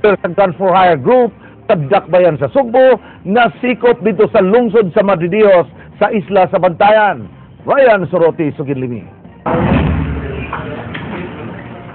Sa Gun for Hire Group, Dakbayan sa Sugbo, nasikop dito sa lungsod sa Madridejos sa isla sa Bantayan. Ryan Sorote, Suginlimi.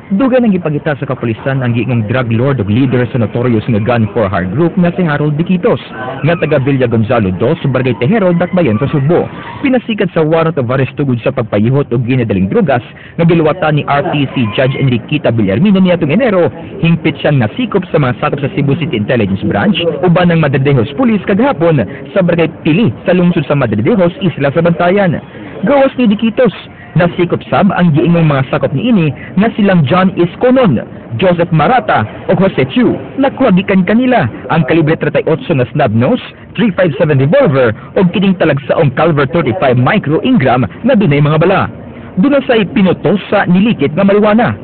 Duga nang ipagita sa kapulisan ang giingong drug lord ug leader sa notorious nga Gun for Hire Group nga si Harold Diquitos, nga taga Villa Gonzalo 2 sa Barangay Tejero, Dakbayan sa Sugbo. Pinasikat sa warrant of arrest tungod sa pagpayihot og ginadaling drugas nga giluwatan ni RTC Judge Enriqueta Villarmino niadtong Enero. Hingpit siyang nasikop sa mga sakop sa Cebu City Intelligence Branch uban ng Madridejos Police kagahapon sa Barangay Pili sa lungsod sa Madridejos, isla sa Bantayan. Gawas ni Diquitos, nasikop sab ang giingong mga sakop ni ini nga silang John Isconon, Joseph Marata o Jose Chu. Nakuhagikan kanila ang kalibre 38 na snub nose, 357 revolver o kining talagsaong Calver 35 micro Ingram na dunay mga bala. Doon say pinutos sa nilikit nga marijuana.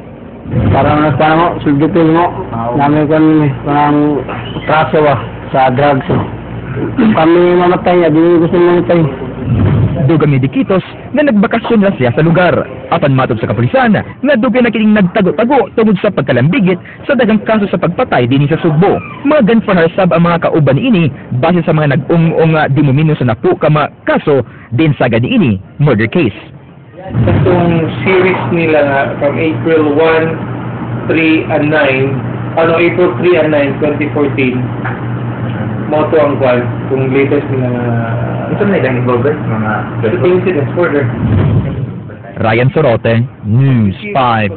Parang mo, suldutin mo, namin kami parang traso sa drugs. Kami mamatay, di gusto mamatay. Dugang ni Diquitos na nagbakasyon na siya sa lugar. Apan matod sa kapulisan na dugang na kining nagtago-tago tungod sa pagkalambigit sa dagang kaso sa pagpatay din sa Sugbo. Mga gun for hire sab ang mga kauban ini base sa mga nag-ung-ung di mumino sa napu ka mga kaso din sa gani ini murder case. Itong series nila nga from April 1, 3, and 9, April 3 and 9, 2014, moto ang kwan, kung latest nila nga ito na ilang involved, mga incidents further. Ryan Sorote, News 5.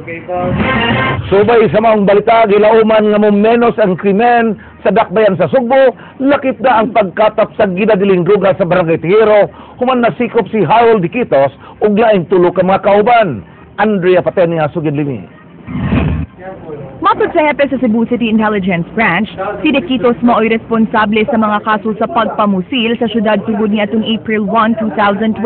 Subay sa maong balita, gilauman nga menos ang krimen sa Dakbayan sa Sugbo, lakip na ang pagkatap sa ginadiling druga sa Barangay Tejero, human nasikop si Harold Diquitos ug laing tulo ka mga kauban. Andrea Patenia, Suginlimi. Matod sa hepe sa Cebu City Intelligence Branch, si Diquitos mao'y responsable sa mga kaso sa pagpamusil sa syudad sugod ni atong April 1, 2012.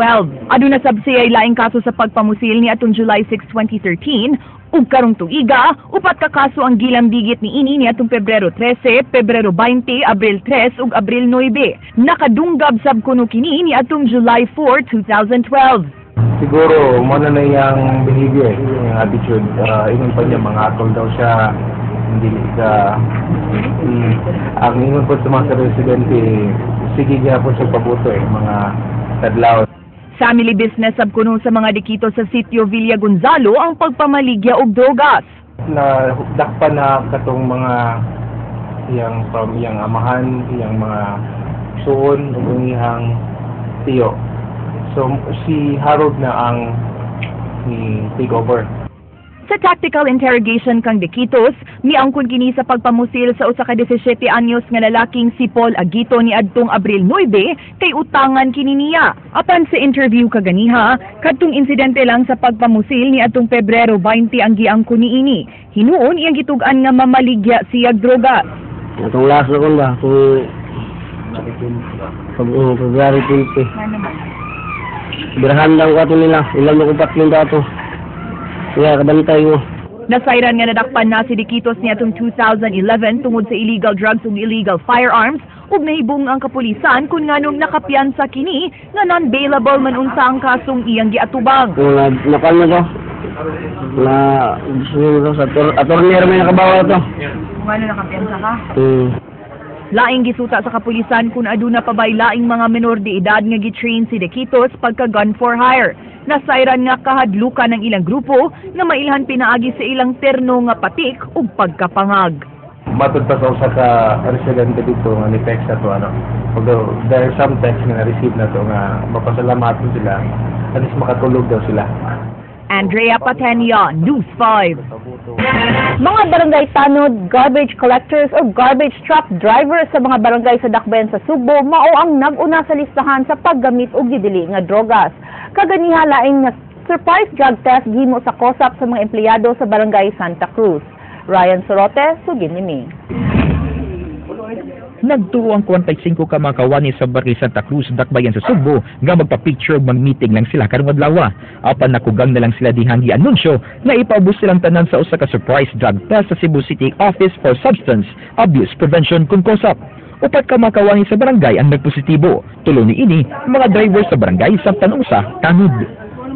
Aduna sab siya laing kaso sa pagpamusil ni atong July 6, 2013, ug karong tuiga, upat ka kaso ang gilambigit ni ini ni atong Pebrero 13, Pebrero 20, Abril 3 ug Abril 9. Nakadunggab sab kuno kini ni atong July 4, 2012. Siguro, muna na yung behavior, yung attitude. Ingon pa niya, mga atol daw siya, hindi ka... ang ingon po sa mga residente, sige niya po sa pabuto mga tadlaw. Family business sab kuno sa mga Diquitos sa sitio Villa Gonzalo ang pagpamaligya og drogas. Na dakpa na katong mga iyang amahan, iyang mga suon, ug iyang tiyo. So, si Harold na ang take over. Sa tactical interrogation kang Diquitos, miangkon kini sa pagpamusil sa usa ka 17 anyos nga lalaking si Paul Aguito ni adtong Abril 9 kay utangan kini niya. Apan sa interview kaganiha, kadtong insidente lang sa pagpamusil ni adtong Pebrero 20 ang giangkon niini. Hinuon iyang gitug-an nga mamaligya siya droga. Atong last na kun ba, kung February 20. Birahan daw ka ito nila, ilang nakupat yung dato. Kaya kabantay mo. Nasayran nga nadakpan na si Diquitos niya itong 2011 tungod sa illegal drugs ug illegal firearms ug nahibong ang kapulisan kung nganong nakapiyansa kini nga non-bailable man unsa ang kasong iyang giatubang. Kung nakal mo to, na gusto mo sa attorney may nakabawa to. Kung ano nakapiyansa ka? Laing gisuta sa kapulisan kung aduna pa bay laing mga menor de edad nga gitrain si Diquitos pagka gun for hire. Nasayran nga kahadlukan ng ilang grupo nga mailhan pinaagi sa ilang terno nga patik ug pagkapangag. Matod pa sa usa ka residente dito nga ni text na to although there are some text nga na-receive na to nga mapasalamatan sila at least makatulog daw sila. Andrea Patenia, News 5. Mga barangay tanod, garbage collectors o garbage truck drivers sa mga barangay sa Dakbayan sa Sugbo mao ang nag-una sa listahan sa paggamit og gidili nga drogas. Kaganiha laing nga surprise drug test gihimo sa COSAP sa mga empleyado sa barangay Santa Cruz. Ryan Sorote, Suginlimi. Nagtuo ang 45 ka mga kawani sa Barangay Santa Cruz, Dakbayan sa Sugbo nga magpa-picture mag-meeting lang sila karong adlaw. Apan nakugang na lang sila dihang gi-anunsyo na ipaubos silang tanan sa usa ka surprise drug test sa Cebu City Office for Substance Abuse Prevention kung COSAP. Upat ka mga kawani sa barangay ang nagpositibo. Tulo ni ini mga driver sa barangay samtang usa tanod.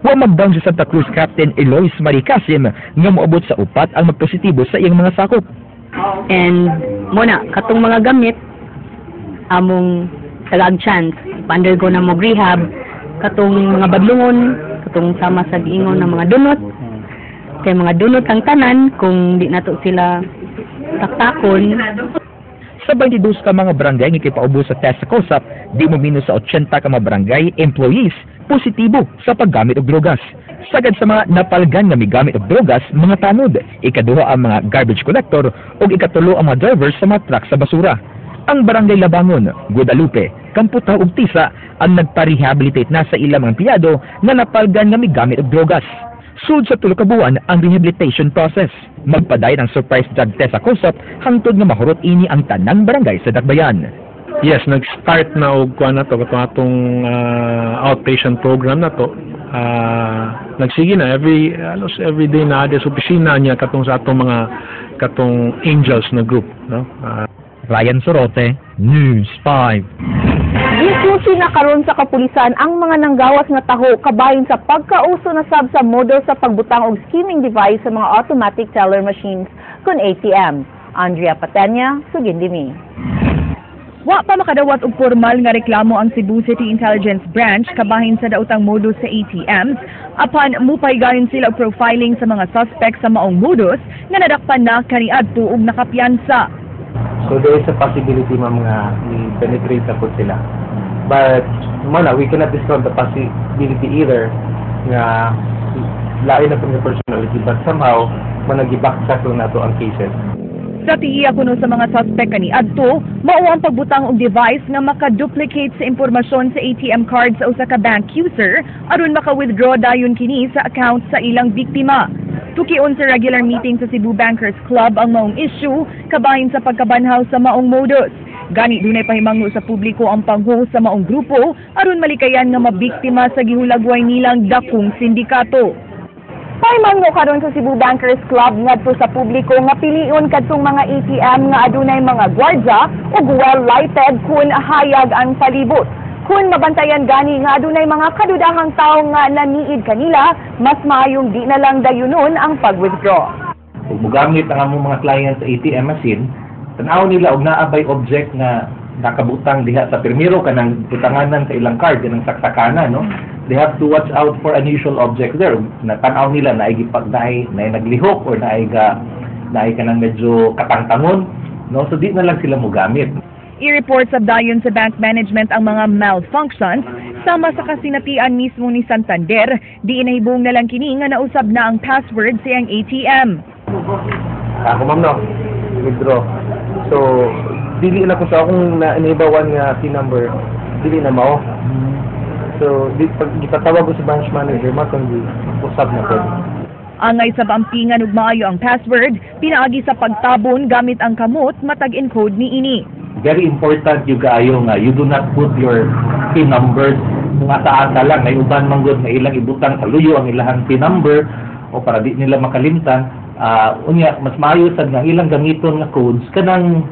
Wa magdaong sa Santa Cruz Captain Elois Maricasim nga moabot sa upat ang magpositibo sa iyang mga sakop. And muna, katong mga gamit, among talag chance, pa-undergo na mo rehab, katong mga badlungon, katong sama sa giingon ng mga dunot, kay mga dunot ang tanan, kung di nato sila taktakon. Sa 22 ka mga barangay nga kipaubos sa test sa COSAP, di mo minus sa 80 ka mga barangay employees positibo sa paggamit og drogas. Sagad sa mga napalgan nga migamit og drogas, mga tanod, ikaduha ang mga garbage collector ug ikatulo ang mga drivers sa mga truck sa basura. Ang Barangay Labangon, Guadalupe, Kamputaw ug Tisa ang nagpa-rehabilitate na sa ilang mga empleyado na napalgan nga migamit og drogas. Sud sa tulo ka buwan ang rehabilitation process. Magpaday ng surprise drug test sa COSAP hangtod nga mahurot ini ang tanang barangay sa Dakbayan. Yes, nag-start na og kuan na to katong atong outpatient program na to. Nagsige na every day na sa opisina niya katong sa atong mga katong angels na group, no? Ryan Sorote, News 5. Diskusi na karon sa kapulisan ang mga nanggawas nga taho kabahin sa pagkauso na sab sa model sa pagbutang og skimming device sa mga automatic teller machines kun ATM. Andrea Patenya, Sugindimi. Wa pa makadawat og formal nga reklamo ang Cebu City Intelligence Branch kabahin sa daotang modus sa ATMs apan mupaygayon sila og profiling sa mga suspect sa maong modus nga nadakpan na kaniadto og nakapiyansa. So there is a possibility mga i-penetrate na po sila. But we cannot discount the possibility either nga lain na po yung personality but somehow managibaksak lang nato ang cases. Sa tiiya kuno sa mga suspect kaniadto, mao ang pagbutang og device nga maka-duplicate sa impormasyon sa ATM card sa usa ka bank user aron maka-withdraw dayon kini sa account sa ilang biktima. Tukion sa regular meeting sa Cebu Bankers Club ang maong issue kabahin sa pagkabanhaw sa maong modus. Gani dunay pahimangno sa publiko ang panghost sa maong grupo aron malikayan nga mabiktima sa gihulagway nilang dakong sindikato. Pahimangno karon sa Cebu Bankers Club ngadto sa publiko nga pilion kadtong mga ATM nga adunay mga gwardya ug well-lighted kun hayag ang palibot. Kung mabantayan gani nga adunay mga kadudahang tao nga naniid kanila, mas maayong di na lang dayunon ang pag-withdraw. Kung mugamit ang among mga clients sa ATM machine, tanaw nila og naabay object nga nakabutang diha sa permiro kanang butanganan sa ilang card kanang saksakana, no? They have to watch out for unusual objects there. Natanaw nila na gipagdaay na naglihok or na kanang medyo katangtangon, no? So di na lang sila mugamit. I-report sa dayon sa bank management ang mga malfunctions sama sa kasinatian mismo ni Santander, di inahibong na lang kini nga nausab na ang password sa iyang ATM. Ako ma'am no, withdraw. So, dili na ko sa akong na-enablean nga PIN number, dili na mao. So, pag ipatawag ko sa branch manager, makundi usab na po. Angay sa bampingan ug maayo ang password, pinaagi sa pagtabon gamit ang kamot matag encode ni ini. Very important yung kaayo nga you do not put your PIN numbers nga sa asa lang ay uban manggod nga ilang ibutang sa luyo ang ilang PIN number o para di nila makalimtan. Unya mas maayo sad nga ilang gamiton nga codes kanang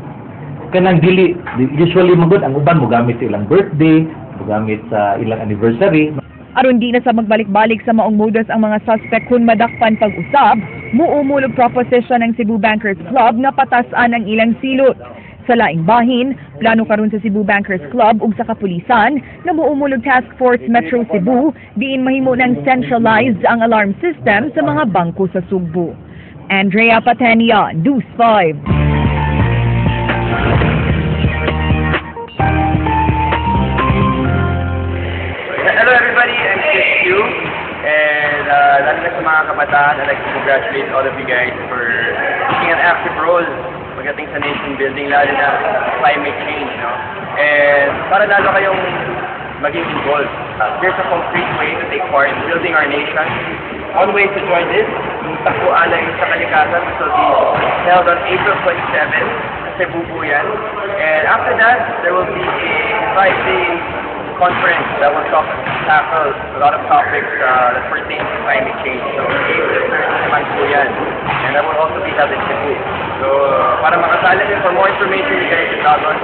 dili usually manggod ang uban mo gamit sa ilang birthday, mo gamit sa ilang anniversary. Aron di na sa magbalik-balik sa maong modus ang mga suspect kung madakpan pag-usab, muumulog proposition ng Cebu Bankers Club na patasan ang ilang silot. Sa laing bahin, plano karon sa Cebu Bankers Club ug sa kapulisan na muumulog Task Force Metro Cebu diin mahimo ng centralized ang alarm system sa mga bangko sa Sugbo. Andrea Patenia, News 5. Hello everybody, I'm Chris Q. And lalo na sa mga kabataan, I'd like to congratulate all of you guys for taking an active role pagdating sa nation building, lalo na climate change, no? And para lalo kayong maging involved. There's a concrete way to take part in building our nation. One way to join this, yung Takbuhan ng sa Kalikasan, which will be held on April 27 sa Cebu po yan. And after that, there will be a 5-day conference that will tackle a lot of topics that pertain to climate change. So, April 30 naman po yan. And that will also be held in Cebu. So, para makasali din, for more information, you guys can log on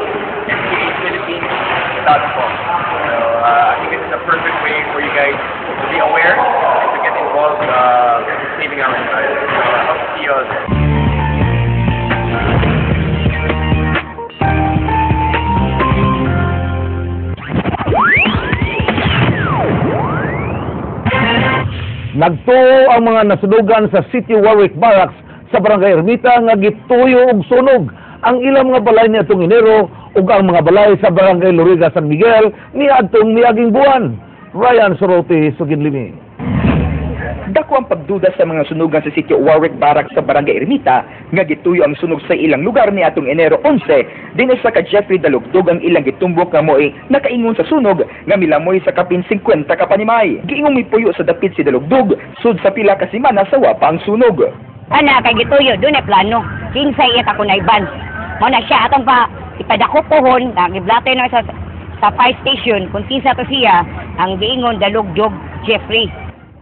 mphphilippines.com. So, I think this is a perfect way for you guys to be aware involved saving our lives. So I hope to see you all there. Nagtuo ang mga nasunugan sa City Warwick Barracks sa Barangay Ermita nga gituyo og sunog ang ilang mga balay niadtong Enero ug ang mga balay sa Barangay Loriga San Miguel niadtong miaging buwan. Ryan Sorote, Suginlimi. Dako ang pagduda sa mga sunugan sa City Warwick Barracks sa Barangay Ermita nga gituyo ang sunog sa ilang lugar ni atong Enero 11 dinhi sa ka Jeffrey Dalugdog ang ilang gitumbok nga mo'y nakaingon sa sunog nga milamoy sa kapin 50 ka panimay. Giingong mipuyo sa dapit si Dalugdog sud sa pila ka semana sa wapa ang sunog. Ana kay gituyo dun ay plano. Kinsay iya ako na iban. Mo na siya atong pa ipadako pohon nagiblatay na sa fire station kung kinsa to siya ang giingon Dalugdog Jeffrey.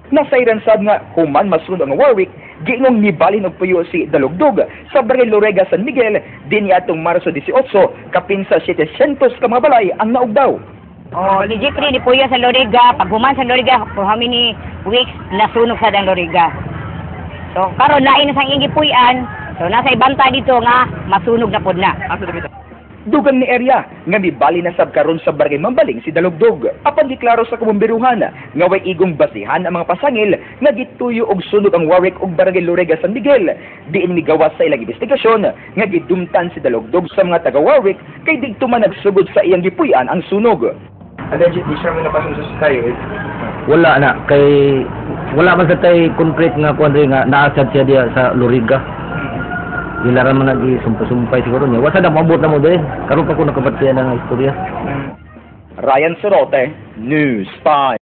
Nasayran sad nga human masunod ang Warwick, giingong nibalin og puyo si Dalugdog sa Barangay Loriga San Miguel din atong Marso 18 kapin sa 700 ka mga balay ang naugdaw. Oh, ni Jeffrey ni puyo sa Loriga, pag human sa Loriga for how many weeks nasunog sa dang Loriga. So karon lain na sang ingi puyan, so nasa ibanta dito nga masunog na pud na. Dugang ni area nga mibali na sab karon sa Barangay Mambaling si Dalugdog. Apan giklaro sa kumumbiruhan nga way igong basihan ang mga pasangil nga gituyo og sunog ang Warwick ug Barangay Loriga San Miguel. Diin migawas sa ilang investigasyon nga gidumtan si Dalugdog sa mga taga Warwick kay digto man nagsugod sa iyang gipuy-an ang sunog. Allegedly siya mo napasok sa Sky, Wala na kay wala man sa tay concrete nga kuan nga naasad siya diya sa Loriga. Dilaran man nag-sumpay siguro niya. Wasa na maabot na mo din. Karoon pa ko nakapatiyan ng istorya. Ryan Sorote, News 5.